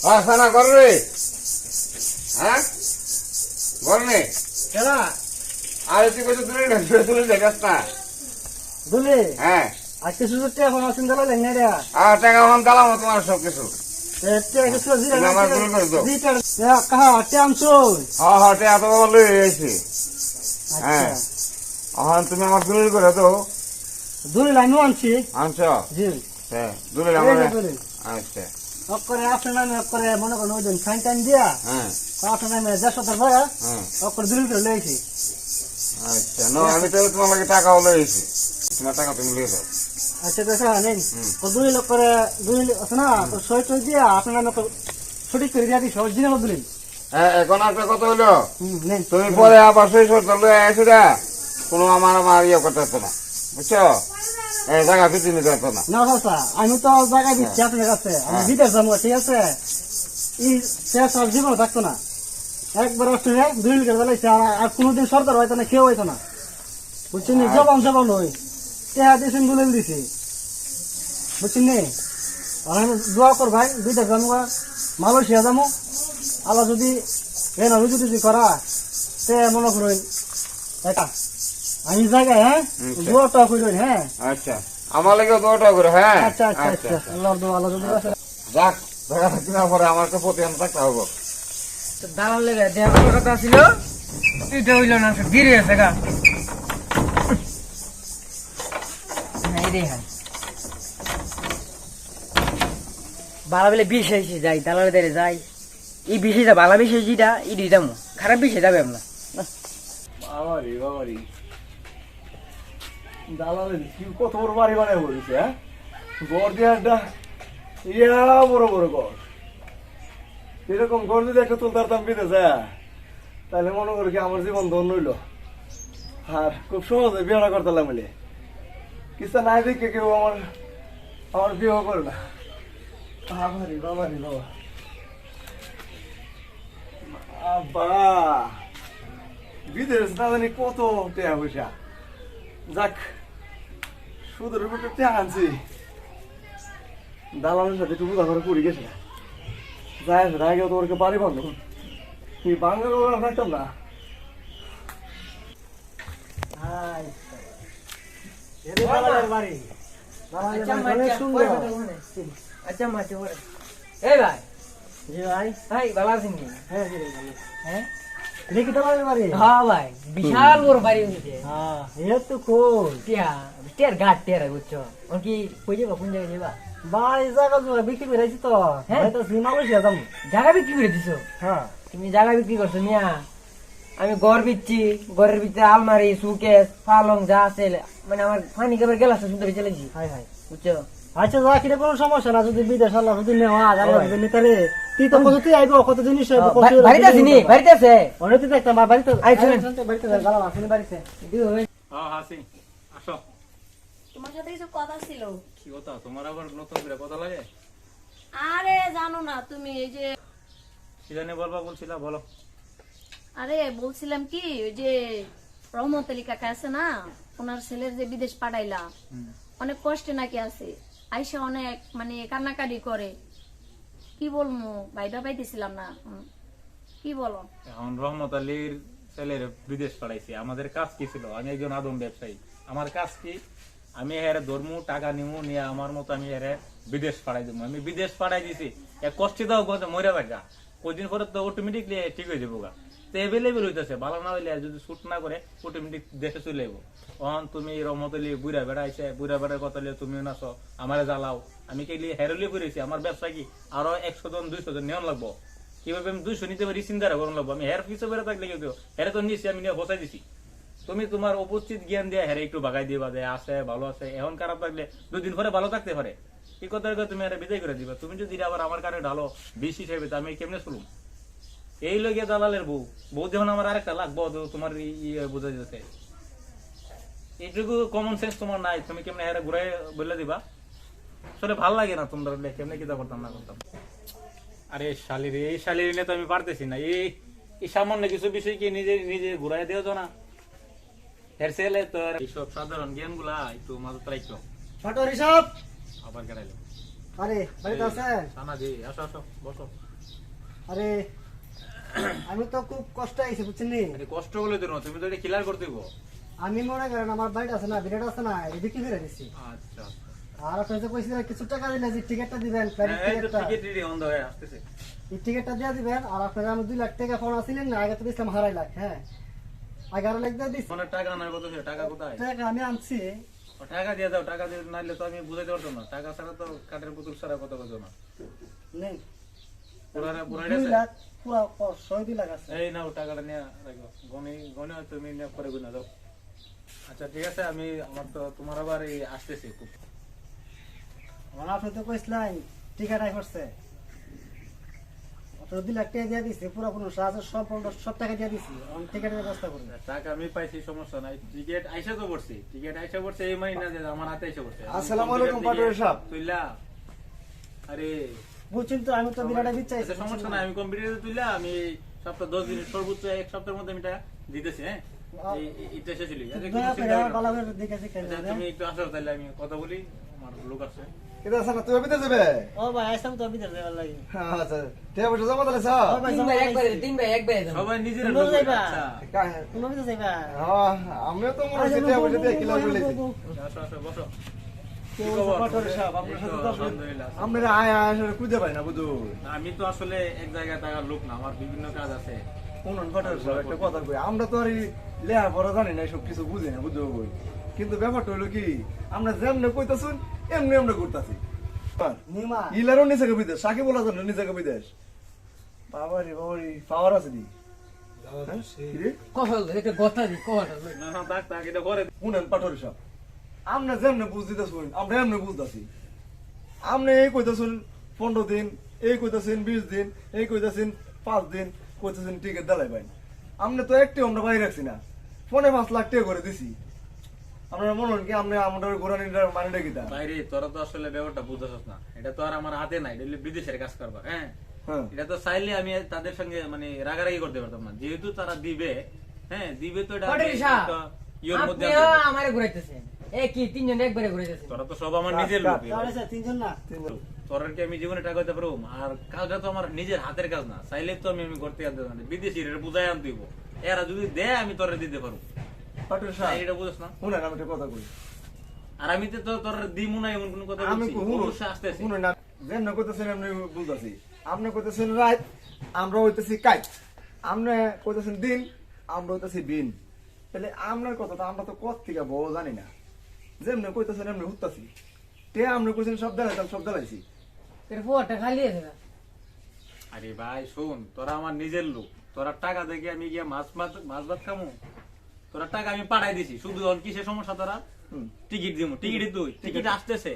সানা কর রে। হ্যাঁ করনে কেনা আরে তুই কত দূরে না তুলে দেখাস না। দুলে হ্যাঁ আজকে সুযোগ টাকা ফোন আসেন দালা লেন রে টাকা ফোন দিলাম তোমার সব কিছু। তুমি আমার দূর করে দাও। কাহা টামছো হ্যাঁ হ্যাঁ টাকা তো বাবা লই আইছি। হ্যাঁ এখন তুমি আমার দূর করে দাও। দুলে লাইনও আনছি আনছ জি হ্যাঁ দূরে আমার। আচ্ছা করে আপনার নামে করে মনে করেন ওই দিন ফাইন টাইম দিয়া হ্যাঁ আপনার নামে 150 টাকা হ্যাঁ করে দুলে করে লইছি। আচ্ছা না আমি তাহলে তোমার লাগে টাকাও লই আইছি। তোমার টাকা তুমি লিয়ে দাও। আচ্ছা দেখা নেন তো দুই লোক করে দুই আছে না তো সই টই দিয়া আপনার নামে সঠিক করে দিয়া দিছি অরিজিনাল দুলে। হ্যাঁ এখন একটা কথা হইলো নেন তুমি পরে আবার সই সরটা লয়ে আইছো না কোনো আমার ইয়ে করতে হতো না বুঝছো। এই জায়গা ফিটি নিতে হতো না। না চাচা আমি তো জায়গা দিচ্ছি আপনার কাছে আমি বিদেশ যাবো ঠিক আছে এই শেষ আর জীবন থাকতো না একবার আসলে দুই লিটার জ্বালাইছে আর কোনোদিন সরকার হয়তো না কেউ হইতো না বুঝছেন জবান জবান হই টেহা দিয়েছেন দুলেল দিছে বুঝছেন নি আমি দোয়া কর ভাই দুইটা যাবো মালয়েশিয়া যাবো আল্লাহ যদি এনা রুজি টুজি করা সে মনে করেন এটা আমি জায়গায় হ্যাঁ দোয়াটা করেন হ্যাঁ আচ্ছা আমার লাগে দোয়াটা করে। হ্যাঁ আচ্ছা আচ্ছা আচ্ছা আল্লাহর দোয়া আল্লাহ যদি আছে যাক জায়গা কিনা পরে আমার তো প্রতি থাকতে হবে। দালাল লেগে দেড় কথা ছিল এটা হইল না গিরে আছে গা বালা বেলে বিষ হয়েছে যাই দালালে দেরে যাই এই বিষে যা বালা বিষ হয়েছে এটা এই দিতাম খারাপ বিষে যাবে আপনার বাবারি বাবারি দালালের কি কত বড় বাড়ি বানায় বলেছে হ্যাঁ গড় দেওয়াটা ইয়া বড় বড় গড় এরকম গড় যদি একটা তুলতারতাম বিদেশে তাহলে মনে করি কি আমার জীবন ধন্য হইল আর খুব সহজে বিয়ে করতাম বলে কিছু নাই দেখে কেউ আমার বিয়ে করে না। বাবারি বাবারি বাবা আব্বা বিদেশ না জানি কত টাকা পয়সা যাক সুদের উপর টাকা আনছি দালালের সাথে একটু বুঝা করে পড়ে গেছে যাই আসে আগে তো ওরকে বাড়ি বন্ধ তুই বাংলা থাকতাম না। আচ্ছা মাঝে এই ভাই জি ভাই ভাই ভালো আছেন কি হ্যাঁ জি ভাই হ্যাঁ এটা কি তোমার বাড়ি হ্যাঁ ভাই বিশাল বড় বাড়ি হয়েছে হ্যাঁ এ তো কোন টিয়ার ঘাট টিয়ার বুঝছো কি কই যাবা কোন জায়গায় যাবা বাড়ি জায়গা জমা বিক্রি করে আছি তো হ্যাঁ তো মালয়েশিয়া যাবো। জায়গা বিক্রি করে দিছো হ্যাঁ তুমি জায়গা বিক্রি করছো মিয়া আমি ঘর বিচ্ছি ঘরের ভিতরে আলমারি সুকেস পালং যা আছে মানে আমার পানি কেবল গেলাস শুনতে চলেছি হাই হাই বুঝছো আচ্ছা যা কিনে কোনো সমস্যা না যদি বিদেশ আল্লাহ যদি নেওয়া আল্লাহ যদি নিতে রে তুই তো কত তুই আইবো কত জিনিস আইবো কত বাড়িতে আছি নি বাড়িতে আছে অনেক তুই দেখতাম বাড়িতে আইছো বাড়িতে দাঁড়াও আসলে বাড়িতে হ্যাঁ হাসি আসো। তোমার সাথে কিছু কথা ছিল। কি কথা তোমার আবার নতুন করে কথা লাগে? আরে জানো না তুমি এই যে কি জানি বলবা বলছিলা বলো। আরে বলছিলাম কি ওই যে রহমত আলী কাকা আছে না ওনার ছেলের যে বিদেশ পাঠাইলা অনেক কষ্টে নাকি আছে আইসা অনেক মানে কান্নাকাটি করে কি বলবো ভাইবা পাইতেছিলাম না কি বলো। এখন রহমত আলীর ছেলের বিদেশ পাঠাইছি আমাদের কাজ কি ছিল? আমি একজন আদম ব্যবসায়ী, আমার কাজ কি আমি এর ধর্ম টাকা নিমু নিয়ে আমার মতো আমি এর বিদেশ পাঠাই দেবো। আমি বিদেশ পাঠাই দিছি এক কষ্টে দাও মরে থাকা কদিন পরে তো অটোমেটিকলি ঠিক হয়ে যাবো গা তো এভেলেবেল হইতেছে ভালো না হইলে যদি শুট না করে অটোমেটিক দেশে চলে যাবো। তখন তুমি রহমত আলী বুড়া বেড়াইছে বুড়া বেড়ার কথা তুমিও নাচো আমারে জ্বালাও আমি কেলি হেরলি করেছি আমার ব্যবসা কি আরো 100 জন 200 জন নেওয়া লাগবো কিভাবে আমি 200 নিতে পারি চিন্তা করুন লাগবো আমি হের পিছু বেড়ে থাকলে কেউ হেরে তো নিচ্ছি আমি নিয়ে বসাই দিছি তুমি তোমার উপস্থিত জ্ঞান দিয়ে হেরে একটু বাগাই দিবা যে আছে ভালো আছে এখন খারাপ থাকলে 2 দিন পরে ভালো থাকতে পারে কি কথা তুমি এটা বিদায় করে দিবা তুমি যদি আবার আমার কানে ঢালো বেশি হিসেবে আমি কেমনে চলুম এই লোক দালালের বউ বউ যখন আমার আরেকটা লাগবো তোমার বোঝা যাচ্ছে এইটুকু কমন সেন্স তোমার নাই তুমি কেমনে হেরে ঘুরাই বলে দিবা আসলে ভাল লাগে না তোমরা কেমনে কিতা করতাম না করতাম। আরে শালির এই শালির নিয়ে তো আমি পারতেছি না এই সামান্য কিছু বিষয় কি নিজে নিজে ঘুরাই দেওয়া না এর ছেলে তো এইসব সাধারণ জ্ঞান গুলা একটু মাঝে রাখলো ছোট ঋষভ আবার গেলাইলো আরে বাড়িতে আছে? সানাজি আসো আসো বসো। আরে আমি তো খুব কষ্ট আইছি বুঝছেন নি? আরে কষ্ট হলে তো না, তুমি তো এটা ক্লিয়ার করতে গো। আমি মনে করেন আমার বাড়িতে আছে না, বিরাট আছে না, এটা বিক্রি করে দিচ্ছি। আচ্ছা আর আপনার যে কইছিলেন কিছু টাকা দিলে যে টিকিটটা দিবেন, ফ্লাইটের এই তো টিকিটটা, টিকিট রেডি অন দা হয়ে আসতেছে। এই টিকিটটা দিয়ে দিবেন। আর আপনারা আমি 2 লাখ টাকা ফোন আসছিলেন না, আগে তো দিছিলাম 2.5 লাখ। হ্যাঁ 11 লাখ দিয়ে দিচ্ছি। মানে টাকা না কত ছিল, টাকা কোথায়? টাকা আমি আনছি। ও টাকা দিয়ে দাও, টাকা দিয়ে নাইলে তো আমি বুঝাইতে পারতাম না। টাকা ছাড়া তো কাঠের পুতুল ছাড়া কত কত না। নেই পুরাটা 2 লাখ, পুরো 2 লাখ আছে। এই নাও টাকাটা নিয়ে রাখো। গনি গনি তুমি নিয়ে পরে গুনা দাও। আচ্ছা ঠিক আছে, আমি আমার তো তোমার আবার এই আসতেছে খুব। আমার আপনি তো কইছিলেন টিকিট আই করছে, আপনার 2 লাখ টাকা দিয়ে দিচ্ছি, পুরো সাহায্য সব টাকা দিয়ে দিচ্ছি। আমি টিকিটের ব্যবস্থা করি। টাকা আমি পাইছি, সমস্যা নাই। টিকিট আইসা তো পড়ছি, টিকিট আইসা পড়ছে এই মাইনা যে আমার হাতে আইসা পড়ছে। আসসালামু আলাইকুম পাটোয়ারি সাহেব। তুইলা আরে বুঝছেন তো, আমি তো বিরাট বিচ্ছাই। আচ্ছা, সমস্যা নাই, আমি কম্পিউটারে তুইলা আমি সপ্তাহ 10 দিন সর্বোচ্চ 1 সপ্তাহের মধ্যে আমি এটা দিতেছি। হ্যাঁ এটা এসেছিল। তুমি একটু আসো, তাহলে আমি কথা বলি, আমার লোক আছে। এটা আছে না, তুমি বিদেশ যাবে? ও ভাই আইসাম তো বিদেশ যাবার লাগি। আচ্ছা টাকা পয়সা জমা দিলে স্যার? ও ভাই তিন ভাই একবারে যাবো। সবাই নিজের তোমরা লোক। যাইবা? আচ্ছা তুমি বিদেশ যাইবা? হ্যাঁ আমিও তো মনে হচ্ছে টাকা পয়সা দিয়ে কিলার করে লইছি। আসো আসো বসো। কি খবর পাটোয়ারি সাহেব? আপনার সাথে তো আসলে আলহামদুলিল্লাহ। আমরা আয় আয় আসলে খুঁজে পাই না বুঝো। আমি তো আসলে এক জায়গায় থাকার লোক না, আমার বিভিন্ন কাজ আছে। শুনুন পাটোয়ারি সাহেব একটা কথা কই, আমরা তো আর লেহা পড়া জানি না, সব কিছু বুঝি না বুঝো। কিন্তু ব্যাপারটা হলো কি, আমরা যেমনে কইতাছুন এমনি আমরা করতাছি। নিমা ইলারও নিচে বিদেশ, সাকি বলা জানো নিচে বিদেশ। বাবারি বাবারি পাওয়ার আছে দি। হ্যাঁ? কি রে? কহল একটা কথা দি কহল। না না থাক থাক, এটা করে শুনেন পাটোয়ারি সাহেব, আমরা যেমনে বুঝ দিতেছুন আমরা এমনি বুঝতাছি। আপনি এই কইতাছুন 15 দিন, এই কইতাছেন 20 দিন, এই কইতাছেন 5 দিন, কইতাছেন টিকিট দালাই পাইন। আপনি তো একটু আমরা বাইরে রাখছি না, 5.5 লাখ টাকা করে দিছি। আপনারা মনে হন কি আমরা আমাদের ঘোরানিটার মানেটা কি তা? বাইরে তোরা তো আসলে ব্যাপারটা বুঝতেছস না। এটা তো আর আমার হাতে নাই, এটা হলো বিদেশের কাজ করবা। হ্যাঁ হ্যাঁ এটা তো চাইলে আমি তাদের সঙ্গে মানে রাগারাগি করতে পারতাম না, যেহেতু তারা দিবে। হ্যাঁ দিবে তো এটা পাটোয়ারি সাহেব, একটা ইয়ের মধ্যে আপনিও আছে। আমারে ঘুরাইতেছেন। এ কি তিনজন একবারে ঘুরাইতেছেন? তোরা তো সব আমার নিজের লোক। তাহলে স্যার তিনজন না? তোরা কি আমি জীবনে টাকা দিতে পারবো? আর কাজটা তো আমার নিজের হাতের কাজ না, চাইলে তো আমি করতে আনতে পারি। বিদেশি বুঝাই আনতে দিব, এরা যদি দেয় আমি তোরা দিতে পারবো। পাটোয়ারি তাই সাহেব এটা বুঝছ না? শুনেন আমি একটা কথা কই, আর আমি তো তোর দিমু না এমন কোনো কথা আমি বলছি? অবশ্যই আসতেছি। শুনুন না, যেমন কইতাছেন এমনি বুঝতাছি। আপনি কইতাছেন রাত, আমরা হইতেছি কাইট। আপনি কইতাছেন দিন, আমরা হইতেছি বিন। তাহলে আপনার কথাটা আমরা তো কত থেকে বউ জানি না। যেমনি কইতাছেন এমনি হুত্তাছি। তে আপনি কইছেন সব দাঁড়াইতাম, সব দাঁড়াইছি। এর ফোয়াটা খালি আছে না? আরে ভাই শোন, তোরা আমার নিজের লোক, তোরা টাকা দেখে আমি গিয়ে মাছ ভাত খামু? তোরা টাকা আমি পাঠাই দিছি, শুধু কিসের সমস্যা? তোরা হুম। টিকিট দিমু, টিকিট তুই টিকিট আসতেছে,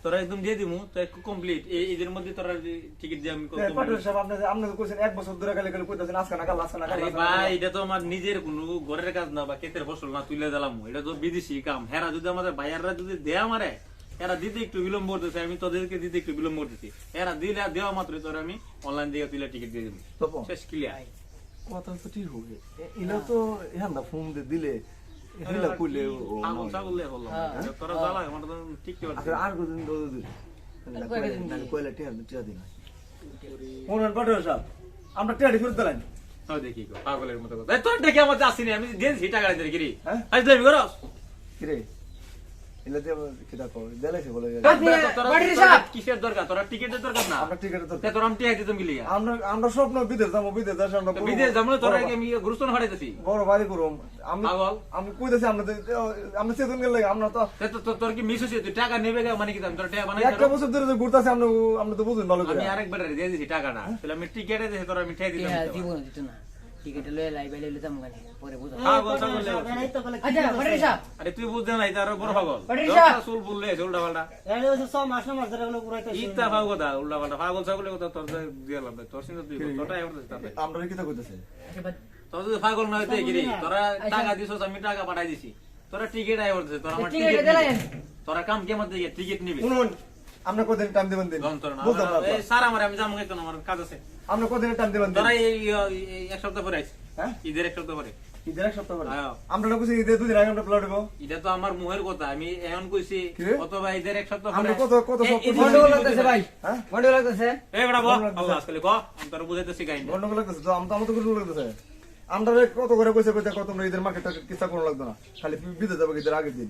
তোরা একদম দিয়ে দিমু তো কমপ্লিট। এদের মধ্যে তোরা টিকিট দিয়ে আমি পাটোয়ারি সাহেব আপনি তো কইছেন 1 বছর ধরে খালি খালি কইতাছেন আজকে না কাল, আজকে না কাল। আরে ভাই এটা তো আমার নিজের কোনো ঘরের কাজ না বা ক্ষেতের ফসল না, তুলে দিলাম। এটা তো বিদেশি কাম। হেরা যদি আমাদের ভাইয়াররা যদি দেয়া মারে, এরা দিতে একটু বিলম্ব করতেছে, আমি তোদেরকে দিতে একটু বিলম্ব করতেছি। এরা দিলে দেওয়া মাত্র তোরা আমি অনলাইন দিয়ে তুলে টিকিট দিয়ে দিবি, তপন, শেষ ক্লিয়ার। কথা তো ঠিক হবে। ইলা তো হ্যাঁ না ফোন দিলে হিলা কইলে ছাগল ছাগল দিয়ে বললাম, তোরা জ্বালা আমার তো ঠিক করে আচ্ছা আর কদিন দো না কইলে টিয়া দিন। শুনেন পাটোয়ারি সাহেব, আমরা টিয়াটি ফেরত দিলাম। দেখি গো, পাগলের মতো কথা। তোর দেখে আমার আসিনি, আমি দিয়েছি টাকা দিয়ে গিরি। হ্যাঁ? আজ দেবি করস কি রে? ইলা যে কিটা কই দেলাইছে বলে গেল। পাটোয়ারি সাহেব, কিসের দরকার? তোরা টিকিটের দরকার না? আমরা টিকেট তো তোরা আমি টিকিট দিতাম গিলিয়া। আমরা স্বপ্ন বিদেশ যাবো, বিদেশ যাই আমরা বিদেশ যাবো, তোরা আমি গুরুস্থান হারাইতেছি। বড় বাড়ি করুম। আমি পাগল। আমি কইতেছি আমরা চেতন গেলে আমরা তো তোর কি মিস হচ্ছে? তুই টাকা নেবে মানে কি? তোর টাকা বানাই একটা বছর ধরে যে ঘুরতাছি আমরা তো বুঝুন ভালো করে। আমি আরেকবার দিয়ে দিছি টাকাটা, তাহলে আমি টিকিটে দিয়েছি, তোর আমি ঠেয়ে দিতাম। জীবন দিত না। টিকিট লয়ে লাই বাইলে লইতাম গানি পরে বুঝা। পাগল ছাগল লেগে। এই তো বলে আচ্ছা পাটোয়ারি সাহেব, আরে তুই বুঝতে নাই, তার বড় পাগল। পাটোয়ারি সাহেব। যত চুল বললে উল্টা পাল্টা এই যে 6 মাস না মাস ধরে ওগুলো পুরাইতে ইতা পাগল কথা, উল্টা পাল্টা পাগল ছাগলের কথা তোর দিলাম। তোর সিনে তুই তোরটা এমন তাতে আমরা কি তো কইতেছে তোর যদি পাগল না হইতে গিরি, তোরা টাকা দিছস, আমি টাকা পাঠাই দিছি, তোরা টিকিট আই করতেছে, তোরা আমার টিকিট টিকিট দিলেন? তোরা কাম কেমন দিকে টিকিট নিবি? শুনুন, আমরা কদিন টাইম দিবেন দিন যন্ত্র না বুঝলাম না এই স্যার আমার, আমি যাবো কেন, আমার কাজ আছে। আমরা কদিন টাইম দিবেন দিন তোরা এই এক সপ্তাহ পরে আইস, হ্যাঁ ঈদের এক সপ্তাহ পরে। ঈদের এক সপ্তাহ পরে হ্যাঁ। আমরা না কইছি ঈদের 2 দিন আগে আমরা প্লট দেব এটা তো আমার মুহের কথা, আমি এখন কইছি কি রে? অথবা ঈদের এক সপ্তাহ আমরা পরে। কত এই- এই গন্ডগোল লাগতেছে ভাই, হ্যাঁ গন্ডগোল লাগতেছে। এই বেটা বল, গন্ডগোল আল্লাহ আজকে কো আমি তোর বুঝাইতেছি কাহিনী। গন্ডগোল লাগতেছে তো আমরা তো গন্ডগোল লাগতেছে আমরা কত করে কইছে কত তোমরা ঈদের মার্কেটটা কিস্তা কোন লাগতো না খালি বিদে যাবে ঈদের আগের দিন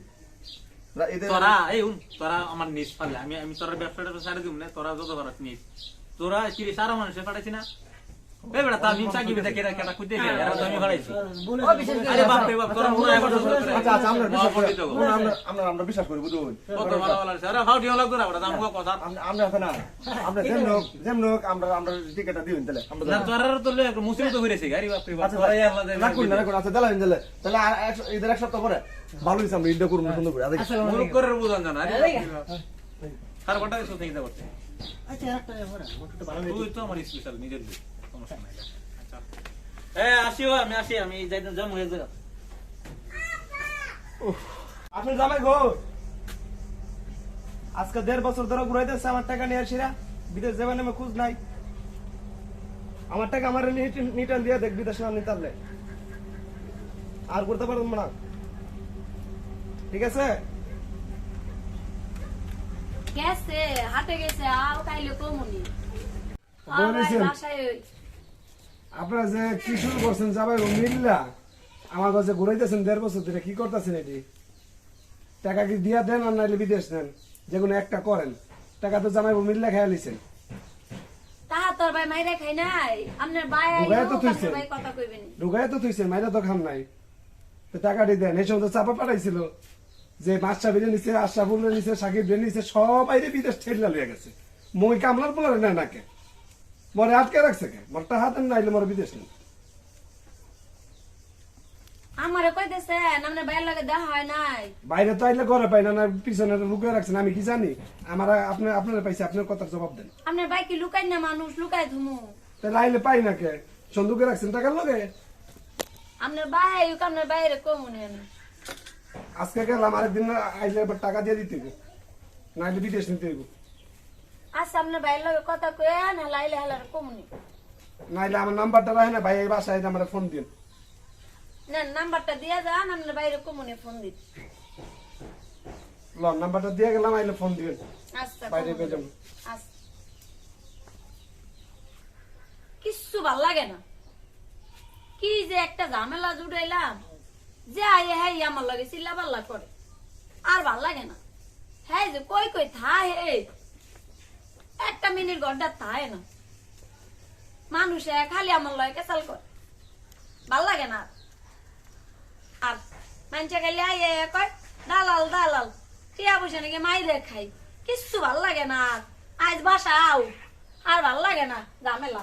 ঈদের তোরা এই তোরা আমার নিজ পারলে আমি তোর ব্যবসাটা তো ছাড়ে দিব না, তোরা যত পারস নিজ। তোরা কি সারা মানুষে পাঠাইছি না? এই বেটা তা আমি চাকরি বিদা কেটা কেটা খুঁজতে এরা তো আমি পাঠাইছি। ও বিশেষ করে আরে বাপ রে বাপ, তোরা মনে হয় করছিস আচ্ছা আচ্ছা আমরা বিশ্বাস করি মহাপণ্ডিত গো। আমরা বিশ্বাস করি বুঝুন কত ভালো ভালো আছে। আরে ফাউটি লাগতো না বেটা, আমগো কথা আমরা আছে না আমরা যেমন হোক আমরা টিকেটটা দিবেন তাহলে আমরা না তোরা তো লে একটা মুসিবত হইরেছে গাড়ি বাপ রে বাপ। আচ্ছা তোরা আল্লাহ দেবে। রাখুন না রাখুন আচ্ছা দিলাম দিলে তাহলে ঈদের এক সপ্তাহ পরে ভালো হইছে আমরা ঈদটা করব সুন্দর করে আচ্ছা মুরুক করে বুঝান জানা। আরে আরে সার কটা কিছু চিন্তা করতে। আচ্ছা একটা পরে আমার একটু ভালো তুই তো আমার স্পেশাল নিজের দিক, সমস্যা নাই। আচ্ছা আমি যাইতে যাম হয়ে যাবে। আপনি জামাই গো আজকে 1.5 বছর ধরে ঘুরাইতেছে আমার টাকা নিয়ে আসিরা বিদেশ যাবেন আমি খোঁজ নাই আমার টাকা আমার নিটান দিয়ে দেখ বিদেশ না নিতে পারলে আর করতে পারবো না ঠিক আছে গেছে হাটে গেছে আও কাইলে কমুনি বলেছেন। বাসায় ওই আপনারা যে কি শুরু করছেন জামাই গো মিল্লা আমার কাছে ঘুরাইতেছেন 1.5 বছর ধরে কি করতেছেন এটি টাকা কি দিয়া দেন আর নাইলে বিদেশ নেন যেগুলো একটা করেন টাকা তো জামাই গো মিল্লা খেয়াল লিছেন তাহা তোর ভাই মাইরে খাই নাই আপনার ভাই ঢুকায় তো আইলো, তুইছে। আপনার ভাই কথা কইবেন ঢুকাই তো তুইছেন মাইরা তো খান নাই তো টাকাটি দেন এই সময় তো চাপা পাঠাইছিল যে বাদশা বেরিয়ে নিছে আশরাফুল নিছে সাকিব বেরিয়ে নিছে সবাই বিদেশ ঠেলা লইয়া গেছে মই কামলার পোলারে নেয় নাকে মরে আটকে রাখছে কে মরটা হাতে নাইলে মরে বিদেশ নেই আমারে কইতেছেন আপনার ভাইয়ের লগে দেখা হয় নাই বাইরে তো আইলে ঘরে পাই না না পিছনে লুকিয়ে রাখছেন আমি কি জানি আমার আপনারা পাইছে আপনার কথার জবাব দেন আপনার ভাই কি লুকাই না মানুষ লুকাই ধুমু তাহলে আইলে পাই না কে সন্দুকে রাখছেন টাকার লগে আপনার ভাই আইউক আপনার বাইরে কমুনি আমি আজকে গেলাম আরেকদিন আইলে এবার টাকা দিয়ে দিতে হইব। নাইলে বিদেশ নিতে হইব আচ্ছা আপনার ভাইয়ের লগে কথা কয়ে না লাইলে হালার কমুনি নাইলে আমার নাম্বারটা রাখে না ভাই এই বাসায় আমার ফোন দিন না নাম্বারটা দিয়া যান আপনার বাইরে কমুনি ফোন দিন লন নাম্বারটা দিয়ে গেলাম আইলে ফোন দিবেন আচ্ছা বাইরে কমুনি। পেয়ে যাবো আচ্ছা। কিচ্ছু ভাল লাগে না কি যে একটা ঝামেলা জুড়াইলাম যে আইয়ে হ্যাঁ আমার লাগে চিল্লা পাল্লা করে আর ভাল লাগে না হ্যাঁ যে কই কই থায় হে একটা মিনিট ঘন্টা থায় না মানুষে খালি আমার লয় কেসাল করে ভাল লাগে না আর মানুষে খালি আইয়ে কয় দালাল দালাল টিয়া পয়সা নাকি মাইরে খাই কিচ্ছু ভাল লাগে না আর আজ বাসা আও আর ভাল লাগে না ঝামেলা